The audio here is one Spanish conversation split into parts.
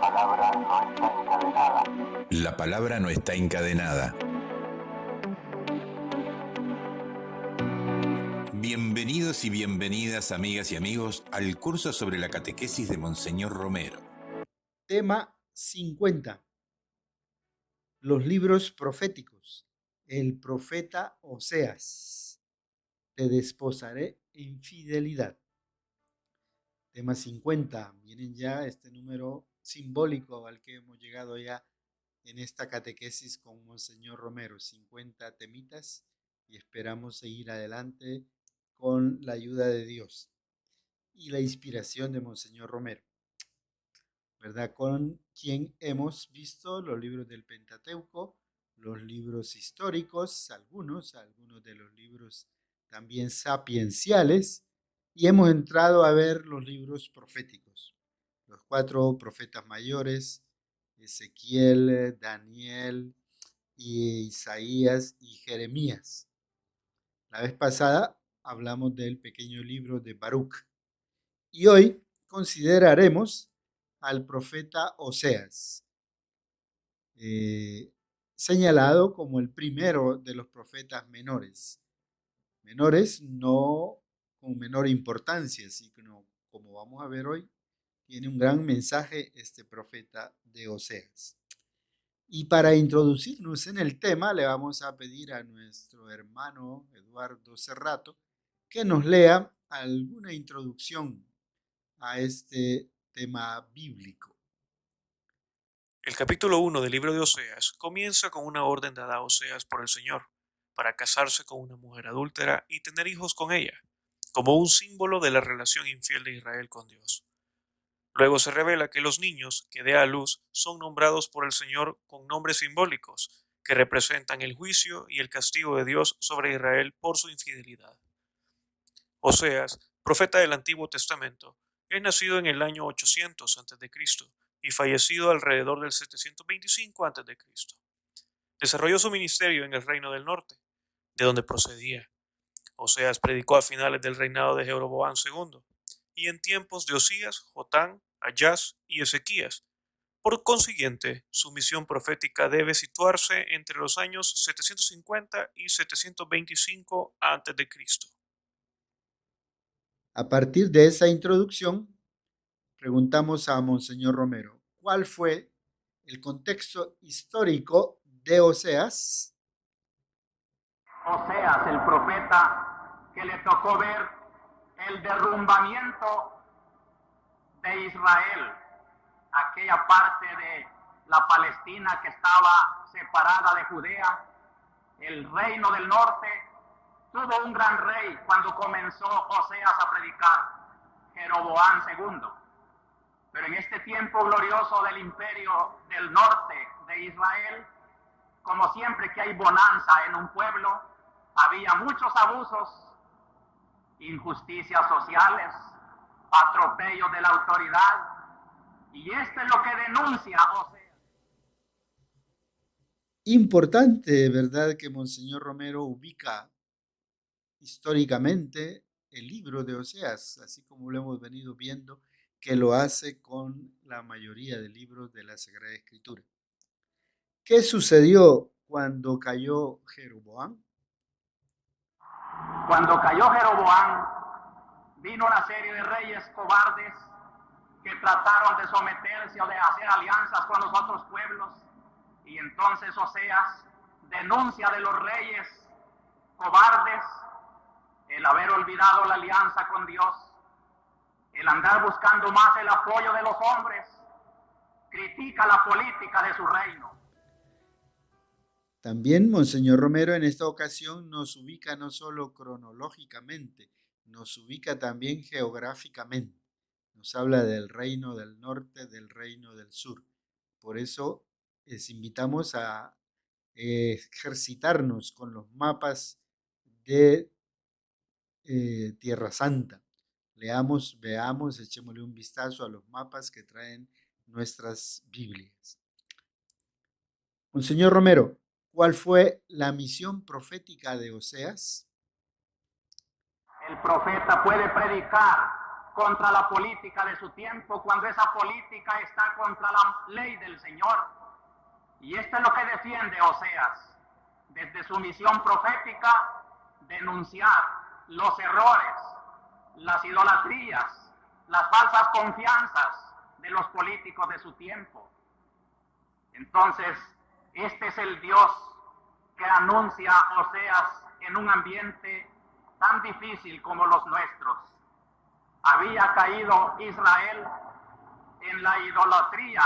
palabra no está encadenada. La palabra no está encadenada. Bienvenidos y bienvenidas, amigas y amigos, al curso sobre la catequesis de Monseñor Romero. Tema 50. Los libros proféticos. El profeta Oseas. Te desposaré en fidelidad. Tema 50. Miren ya este número simbólico al que hemos llegado ya en esta catequesis con Monseñor Romero. 50 temitas y esperamos seguir adelante con la ayuda de Dios y la inspiración de Monseñor Romero, ¿verdad? Con quien hemos visto los libros del Pentateuco, los libros históricos, algunos de los libros también sapienciales, y hemos entrado a ver los libros proféticos, los 4 profetas mayores, Ezequiel, Daniel, Isaías y Jeremías. La vez pasada hablamos del pequeño libro de Baruch, y hoy consideraremos al profeta Oseas, señalado como el primero de los profetas menores. Menores no con menor importancia, sino como vamos a ver hoy, tiene un gran mensaje este profeta de Oseas. Y para introducirnos en el tema, le vamos a pedir a nuestro hermano Eduardo Cerrato que nos lea alguna introducción a este tema bíblico. El capítulo 1 del libro de Oseas comienza con una orden dada a Oseas por el Señor para casarse con una mujer adúltera y tener hijos con ella, como un símbolo de la relación infiel de Israel con Dios. Luego se revela que los niños que dé a luz son nombrados por el Señor con nombres simbólicos que representan el juicio y el castigo de Dios sobre Israel por su infidelidad. Oseas, profeta del Antiguo Testamento, es nacido en el año 800 a.C. y fallecido alrededor del 725 a.C. Desarrolló su ministerio en el Reino del Norte, de donde procedía. Oseas predicó a finales del reinado de Jeroboam II y en tiempos de Osías, Jotán, Ahaz y Ezequías. Por consiguiente, su misión profética debe situarse entre los años 750 y 725 a.C. A partir de esa introducción, preguntamos a Monseñor Romero, ¿cuál fue el contexto histórico de Oseas? Oseas, el profeta que le tocó ver el derrumbamiento de Israel, aquella parte de la Palestina que estaba separada de Judea, el reino del norte, tuvo un gran rey cuando comenzó Oseas a predicar, Jeroboam II. Pero en este tiempo glorioso del imperio del norte de Israel, como siempre que hay bonanza en un pueblo, había muchos abusos, injusticias sociales, atropellos de la autoridad, y esto es lo que denuncia Oseas. Importante, ¿verdad?, que Monseñor Romero ubica históricamente el libro de Oseas, así como lo hemos venido viendo que lo hace con la mayoría de libros de la Sagrada Escritura. ¿Qué sucedió cuando cayó Jeroboam? Cuando cayó Jeroboam, vino una serie de reyes cobardes que trataron de someterse o de hacer alianzas con los otros pueblos, y entonces Oseas denuncia de los reyes cobardes el haber olvidado la alianza con Dios, el andar buscando más el apoyo de los hombres, critica la política de su reino. También Monseñor Romero en esta ocasión nos ubica no solo cronológicamente, nos ubica también geográficamente. Nos habla del reino del norte, del reino del sur. Por eso les invitamos a ejercitarnos con los mapas de Tierra Santa. Leamos, veamos, echémosle un vistazo a los mapas que traen nuestras Biblias. Monseñor Romero, ¿cuál fue la misión profética de Oseas? El profeta puede predicar contra la política de su tiempo, cuando esa política está contra la ley del Señor. Y esto es lo que defiende Oseas, desde su misión profética, denunciar los errores, las idolatrías, las falsas confianzas de los políticos de su tiempo. Entonces, este es el Dios que anuncia Oseas en un ambiente tan difícil como los nuestros. Había caído Israel en la idolatría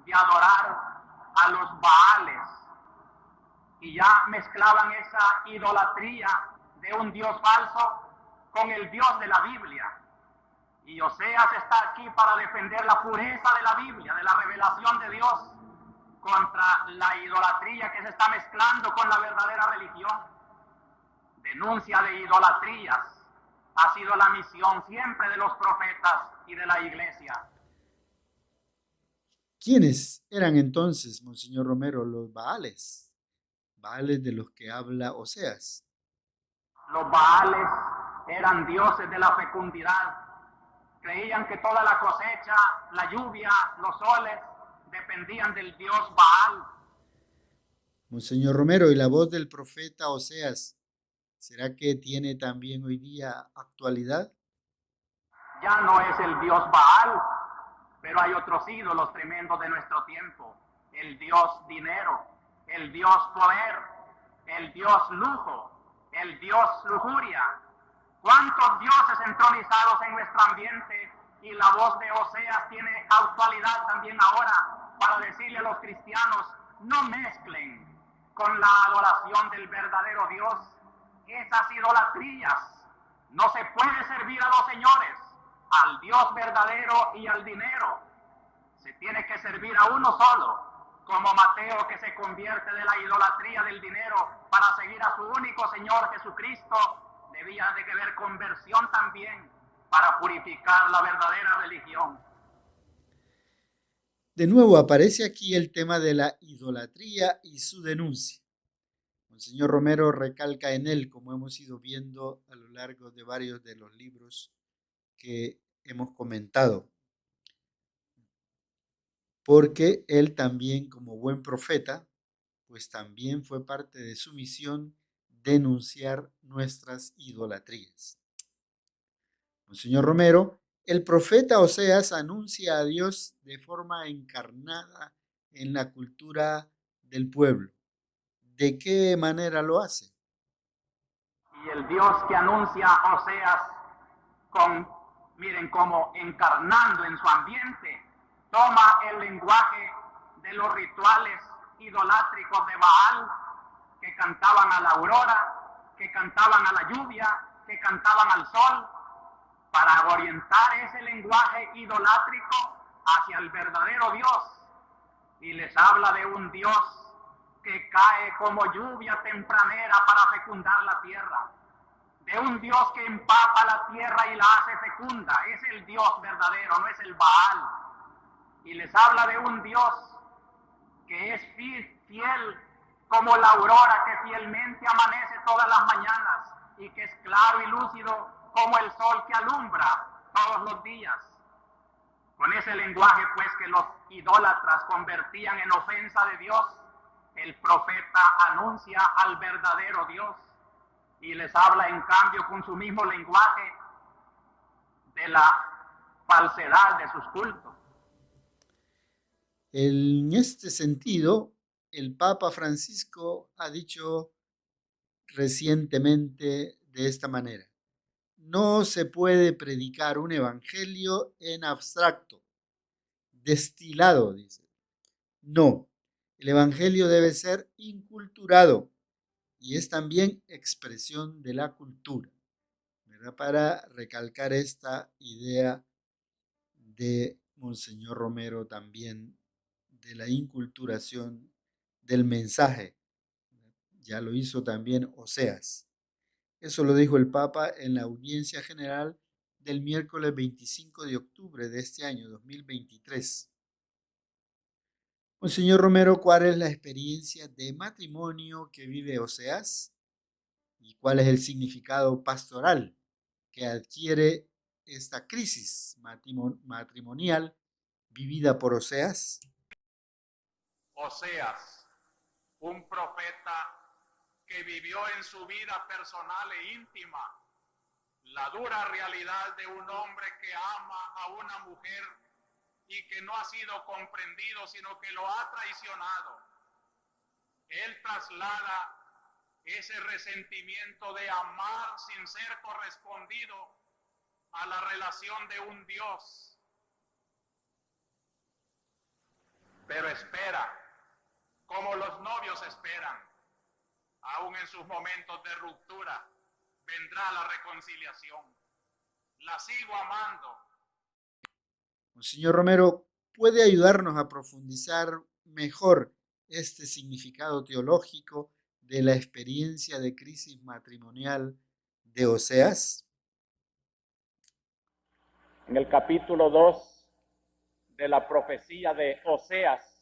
de adorar a los Baales y ya mezclaban esa idolatría de un Dios falso con el Dios de la Biblia. Y Oseas está aquí para defender la pureza de la Biblia, de la revelación de Dios, contra la idolatría que se está mezclando con la verdadera religión. Denuncia de idolatrías ha sido la misión siempre de los profetas y de la iglesia. ¿Quiénes eran entonces, Monseñor Romero, los Baales? Baales de los que habla Oseas. Los Baales eran dioses de la fecundidad. Creían que toda la cosecha, la lluvia, los soles, dependían del dios Baal. Monseñor Romero, ¿y la voz del profeta Oseas, será que tiene también hoy día actualidad? Ya no es el dios Baal, pero hay otros ídolos tremendos de nuestro tiempo. El dios dinero, el dios poder, el dios lujo, el dios lujuria. ¿Cuántos dioses entronizados en nuestro ambiente? Y la voz de Oseas tiene actualidad también ahora para decirle a los cristianos: no mezclen con la adoración del verdadero Dios esas idolatrías. No se puede servir a los señores, al Dios verdadero y al dinero. Se tiene que servir a uno solo, como Mateo, que se convierte de la idolatría del dinero para seguir a su único Señor Jesucristo. Debía de haber conversión también para purificar la verdadera religión. De nuevo aparece aquí el tema de la idolatría y su denuncia. Monseñor Romero recalca en él, como hemos ido viendo a lo largo de varios de los libros que hemos comentado, porque él también, como buen profeta, pues también fue parte de su misión denunciar nuestras idolatrías. Monseñor Romero, el profeta Oseas anuncia a Dios de forma encarnada en la cultura del pueblo. ¿De qué manera lo hace? Y el Dios que anuncia Oseas miren cómo encarnando en su ambiente, toma el lenguaje de los rituales idolátricos de Baal, que cantaban a la aurora, que cantaban a la lluvia, que cantaban al sol, para orientar ese lenguaje idolátrico hacia el verdadero Dios. Y les habla de un Dios que cae como lluvia tempranera para fecundar la tierra, de un Dios que empapa la tierra y la hace fecunda. Es el Dios verdadero, no es el Baal. Y les habla de un Dios que es fiel como la aurora que fielmente amanece todas las mañanas y que es claro y lúcido como el sol que alumbra todos los días. Con ese lenguaje, pues, que los idólatras convertían en ofensa de Dios, el profeta anuncia al verdadero Dios y les habla, en cambio, con su mismo lenguaje de la falsedad de sus cultos. En este sentido, el Papa Francisco ha dicho recientemente de esta manera: no se puede predicar un evangelio en abstracto, destilado, dice. No, el evangelio debe ser inculturado y es también expresión de la cultura, ¿verdad? Para recalcar esta idea de Monseñor Romero también de la inculturación del mensaje. Ya lo hizo también Oseas. Eso lo dijo el Papa en la audiencia general del miércoles 25 de octubre de este año 2023. Monseñor Romero, ¿cuál es la experiencia de matrimonio que vive Oseas? ¿Y cuál es el significado pastoral que adquiere esta crisis matrimonial vivida por Oseas? Oseas, un profeta que vivió en su vida personal e íntima la dura realidad de un hombre que ama a una mujer y que no ha sido comprendido, sino que lo ha traicionado. Él traslada ese resentimiento de amar sin ser correspondido a la relación de un Dios. Pero espera, como los novios esperan, aún en sus momentos de ruptura, vendrá la reconciliación. La sigo amando. Monseñor Romero, ¿puede ayudarnos a profundizar mejor este significado teológico de la experiencia de crisis matrimonial de Oseas? En el capítulo 2 de la profecía de Oseas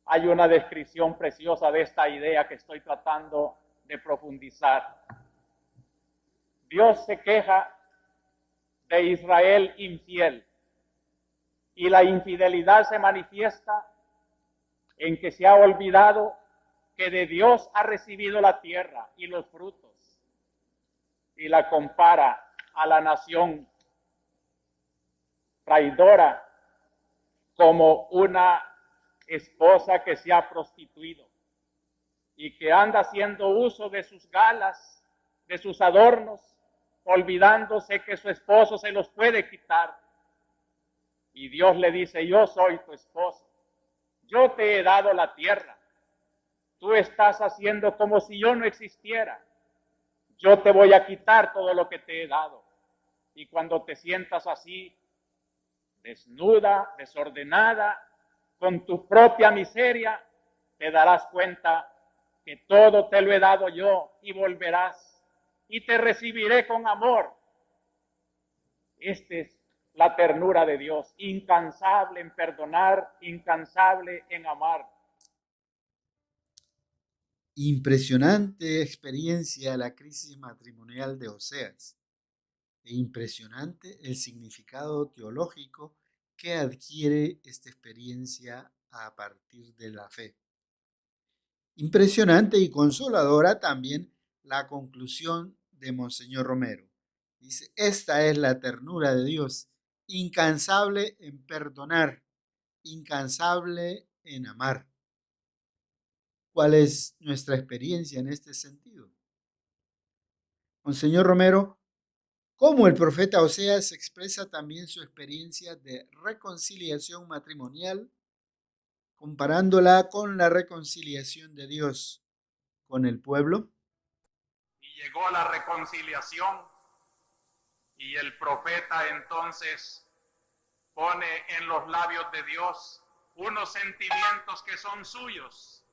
hay una descripción preciosa de esta idea que estoy tratando de profundizar. Dios se queja de Israel infiel y la infidelidad se manifiesta en que se ha olvidado que de Dios ha recibido la tierra y los frutos y la compara a la nación traidora como una esposa que se ha prostituido y que anda haciendo uso de sus galas, de sus adornos, olvidándose que su esposo se los puede quitar. Y Dios le dice, yo soy tu esposo, yo te he dado la tierra, tú estás haciendo como si yo no existiera, yo te voy a quitar todo lo que te he dado. Y cuando te sientas así, desnuda, desordenada, con tu propia miseria, te darás cuenta que todo te lo he dado yo y volverás y te recibiré con amor. Esta es la ternura de Dios, incansable en perdonar, incansable en amar. Impresionante experiencia la crisis matrimonial de Oseas e impresionante el significado teológico que adquiere esta experiencia a partir de la fe. Impresionante y consoladora también la conclusión de Monseñor Romero. Dice, esta es la ternura de Dios, incansable en perdonar, incansable en amar. ¿Cuál es nuestra experiencia en este sentido? Monseñor Romero, ¿cómo el profeta Oseas expresa también su experiencia de reconciliación matrimonial, comparándola con la reconciliación de Dios con el pueblo? Y llegó la reconciliación y el profeta entonces pone en los labios de Dios unos sentimientos que son suyos,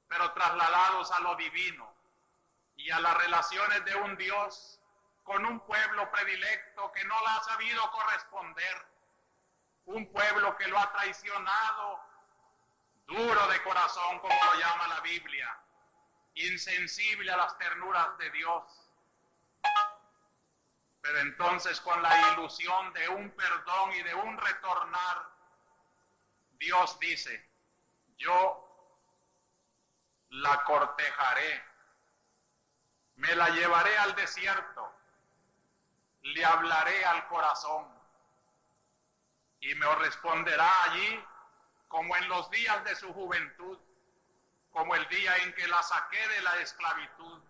pero trasladados a lo divino y a las relaciones de un Dios con un pueblo predilecto que no la ha sabido corresponder, un pueblo que lo ha traicionado, duro de corazón, como lo llama la Biblia, insensible a las ternuras de Dios. Pero entonces, con la ilusión de un perdón y de un retornar, Dios dice, yo la cortejaré, me la llevaré al desierto, le hablaré al corazón y me responderá allí como en los días de su juventud, como el día en que la saqué de la esclavitud.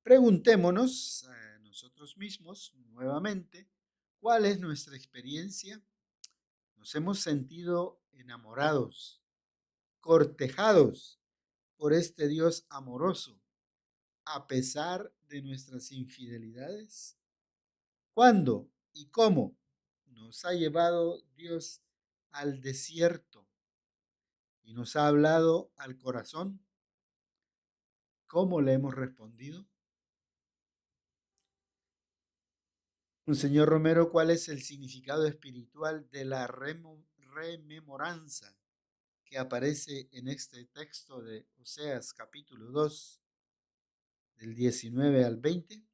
Preguntémonos a nosotros mismos nuevamente, ¿cuál es nuestra experiencia? ¿Nos hemos sentido enamorados, cortejados por este Dios amoroso, a pesar de nuestras infidelidades? ¿Cuándo y cómo nos ha llevado Dios al desierto y nos ha hablado al corazón? ¿Cómo le hemos respondido? Monseñor Romero, ¿cuál es el significado espiritual de la rememoranza que aparece en este texto de Oseas capítulo 2, del 19 al 20?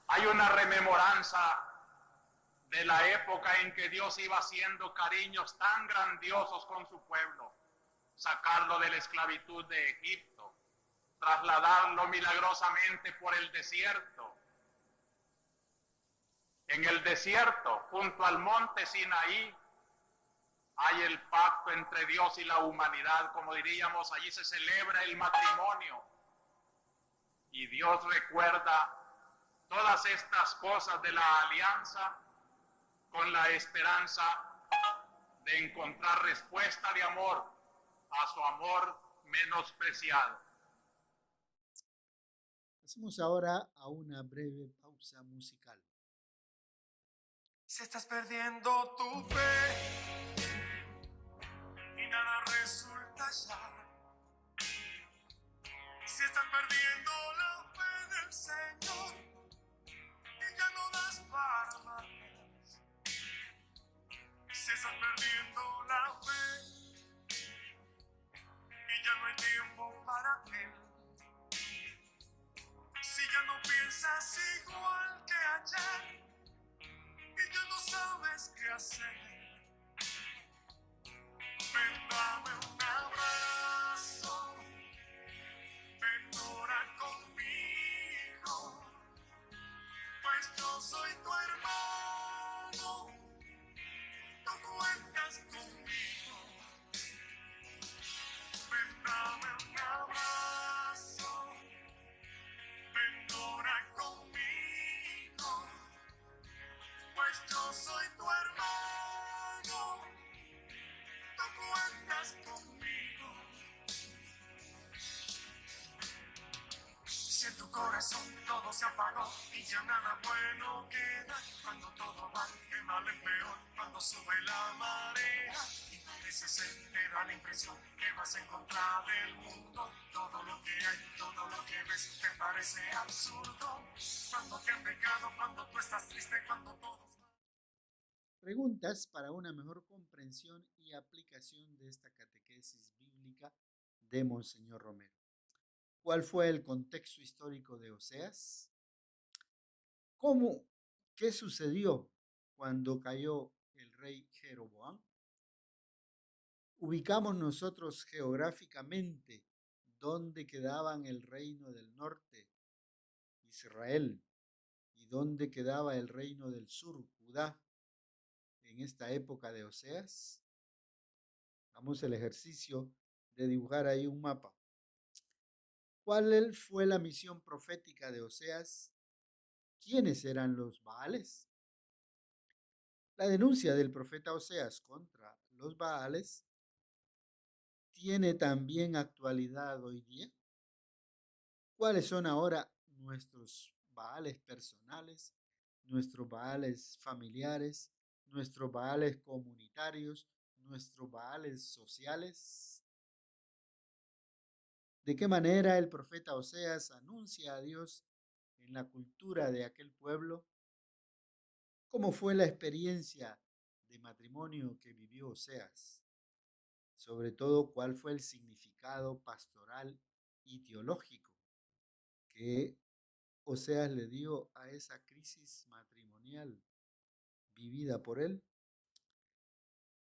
Hay una rememoranza de la época en que Dios iba haciendo cariños tan grandiosos con su pueblo, sacarlo de la esclavitud de Egipto, trasladarlo milagrosamente por el desierto. En el desierto, junto al monte Sinaí, hay el pacto entre Dios y la humanidad, como diríamos, allí se celebra el matrimonio. Y Dios recuerda todas estas cosas de la alianza con la esperanza de encontrar respuesta de amor a su amor menospreciado. Pasemos ahora a una breve pausa musical. Si estás perdiendo tu fe y nada resulta ya, si estás perdiendo la fe del Señor y ya no das para más, si estás perdiendo la fe y ya no hay tiempo para Él, si ya no piensas igual que ayer y ya no sabes qué hacer, ven, dame un abrazo, ven, ora conmigo, pues yo soy tu hermano, tú cuentas conmigo. Ven, dame un abrazo, ven, ora conmigo, pues yo soy tu hermano, tú cuentas conmigo. Si en tu corazón todo se apagó y ya nada bueno queda, cuando todo va de mal en peor, cuando sube la marea y parece ser, te da la impresión que vas en contra del mundo, todo lo que hay, todo lo que ves te parece absurdo, cuando te han pecado, cuando tú estás triste, cuando todo... Preguntas para una mejor comprensión y aplicación de esta catequesis bíblica de Monseñor Romero. ¿Cuál fue el contexto histórico de Oseas? ¿Qué sucedió cuando cayó el rey Jeroboam? ¿Ubicamos nosotros geográficamente dónde quedaban el reino del norte, Israel, y dónde quedaba el reino del sur, Judá, en esta época de Oseas? Hagamos el ejercicio de dibujar ahí un mapa. ¿Cuál fue la misión profética de Oseas? ¿Quiénes eran los Baales? La denuncia del profeta Oseas contra los Baales tiene también actualidad hoy día. ¿Cuáles son ahora nuestros Baales personales, nuestros Baales familiares, nuestros Baales comunitarios, nuestros Baales sociales? ¿De qué manera el profeta Oseas anuncia a Dios en la cultura de aquel pueblo? ¿Cómo fue la experiencia de matrimonio que vivió Oseas? Sobre todo, ¿cuál fue el significado pastoral y teológico que Oseas le dio a esa crisis matrimonial vivida por él?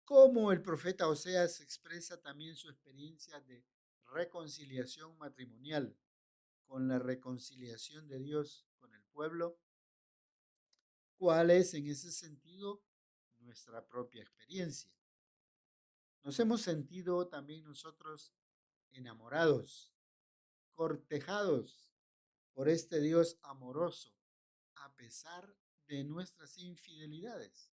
¿Cómo el profeta Oseas expresa también su experiencia de reconciliación matrimonial con la reconciliación de Dios con el pueblo? ¿Cuál es en ese sentido nuestra propia experiencia? Nos hemos sentido también nosotros enamorados, cortejados por este Dios amoroso, a pesar de nuestras infidelidades.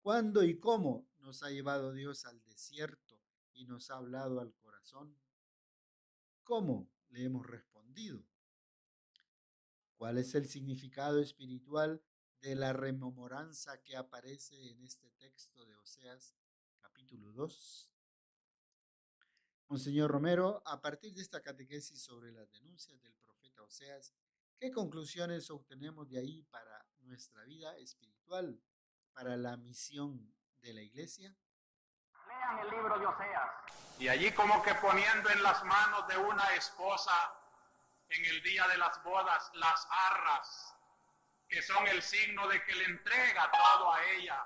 ¿Cuándo y cómo nos ha llevado Dios al desierto y nos ha hablado al corazón? ¿Cómo le hemos respondido? ¿Cuál es el significado espiritual de la rememoranza que aparece en este texto de Oseas capítulo 2? Monseñor Romero, a partir de esta catequesis sobre las denuncias del profeta Oseas, ¿qué conclusiones obtenemos de ahí para nuestra vida espiritual, para la misión de la Iglesia? Lean el libro de Oseas. Y allí como que poniendo en las manos de una esposa en el día de las bodas las arras, que son el signo de que le entrega todo a ella,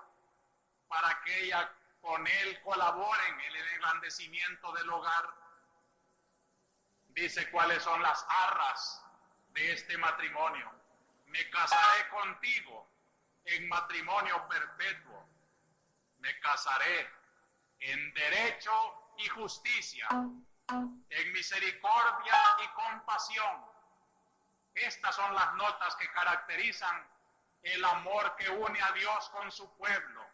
para que ella con él colabore en el engrandecimiento del hogar. Dice cuáles son las arras de este matrimonio. Me casaré contigo en matrimonio perpetuo. Me casaré en derecho y justicia, en misericordia y compasión. Estas son las notas que caracterizan el amor que une a Dios con su pueblo.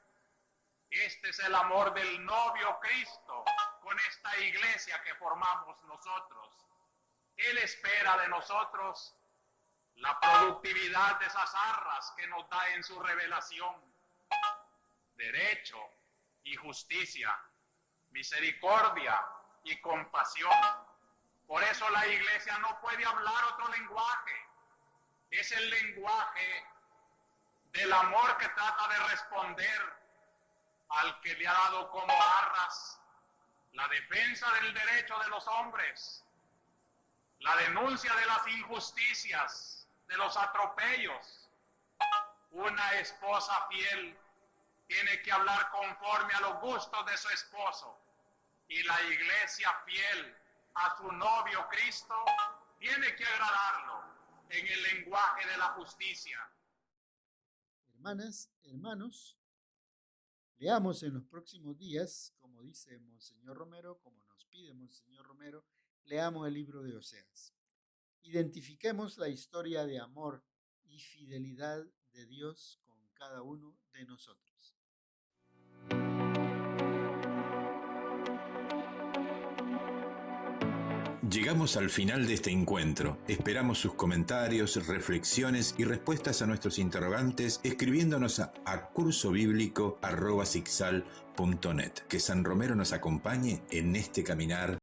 Este es el amor del novio Cristo con esta iglesia que formamos nosotros. Él espera de nosotros la productividad de esas arras que nos da en su revelación. Derecho y justicia, misericordia y compasión. Por eso la iglesia no puede hablar otro lenguaje. Es el lenguaje del amor que trata de responder al que le ha dado como arras la defensa del derecho de los hombres, la denuncia de las injusticias, de los atropellos. Una esposa fiel tiene que hablar conforme a los gustos de su esposo, y la iglesia fiel a su novio Cristo tiene que agradarlo en el lenguaje de la justicia. Hermanas, hermanos, leamos en los próximos días, como dice Monseñor Romero, como nos pide Monseñor Romero, leamos el libro de Oseas. Identifiquemos la historia de amor y fidelidad de Dios con cada uno de nosotros. Llegamos al final de este encuentro. Esperamos sus comentarios, reflexiones y respuestas a nuestros interrogantes escribiéndonos a cursobiblico@sicsal.net. Que San Romero nos acompañe en este caminar